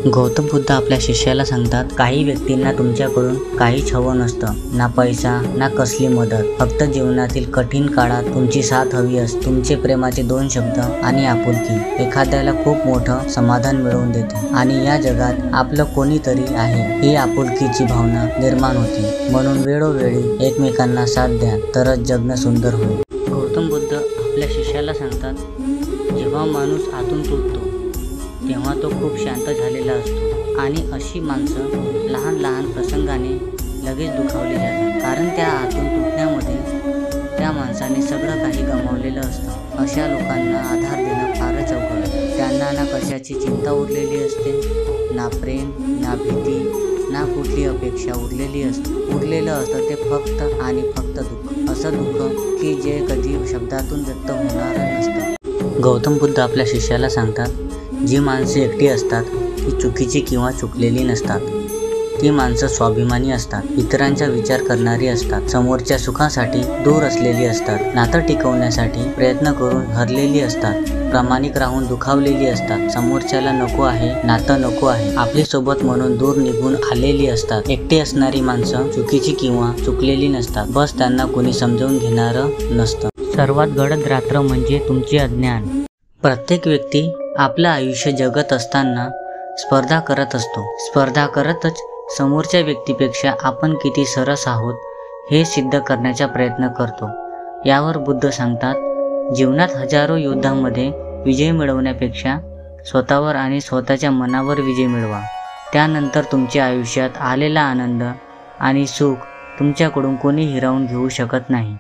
गौतम बुद्ध आपल्या शिष्याला सांगतात, काही व्यक्तींना तुमच्याकडून काहीच हवं नसतं, ना पैसा ना कसली मदत, फक्त जीवनातील कठीण काळात तुमची साथ हवी असते. तुमचे प्रेमाचे 2 शब्द आणि आपुलकी एखाद्याला खूप मोठं समाधान मिळवून देते आणि या जगात आपलं कोणीतरी आहे ही आपुलकीची भावना निर्माण होते. म्हणून वेळोवेळी एकमेकांना साथ द्या, तरच जगणं सुंदर होईल. गौतम बुद्ध आपल्या शिष्याला सांगतात, जेव्हा माणूस आतून तुटतो तेव्हा तो खूप शांत झालेला असतो आणि अशी माणसं लहान लहान प्रसंगाने लगेच दुखावली जातात, कारण त्या आतून तुटण्यामध्ये त्या माणसाने सगळं काही गमावलेलं असतं. अशा लोकांना आधार देणं फारच अवघड आहे. त्यांना ना कशाची चिंता उरलेली असते, ना प्रेम ना भीती ना कुठली अपेक्षा उरलेलं असतं ते फक्त आणि फक्त दुःख. असं दुःख की जे कधी शब्दातून व्यक्त होणारं नसतं. गौतम बुद्ध आपल्या शिष्याला सांगतात, जी माणसे एकटी असतात ती चुकीची किंवा चुकलेली नसतात. ती माणसं स्वाभिमानी असतात, इतरांचा विचार करणारी असतात, समोरच्या सुखासाठी दूर असलेली असतात, नातं टिकवण्यासाठी प्रयत्न करून हरलेली असतात, प्रामाणिक राहून दुखावलेली असतात, समोरच्याला नको आहे नातं नको आहे आपली सोबत म्हणून दूर निघून आलेली असतात. एकटी असणारी माणसं चुकीची किंवा चुकलेली नसतात, बस त्यांना कोणी समजावून घेणारं नसतं. सर्वात गडद रात्र म्हणजे तुमचे अज्ञान. प्रत्येक व्यक्ती आपलं आयुष्य जगत असताना स्पर्धा करत असतो. स्पर्धा करतच समोरच्या व्यक्तीपेक्षा आपण किती सरस आहोत हे सिद्ध करण्याचा प्रयत्न करतो. यावर बुद्ध सांगतात, जीवनात हजारो युद्धांमध्ये विजय मिळवण्यापेक्षा स्वतःवर आणि स्वतःच्या मनावर विजय मिळवा. त्यानंतर तुमच्या आयुष्यात आलेला आनंद आणि सुख तुमच्याकडून कोणी हिरावून घेऊ शकत नाही.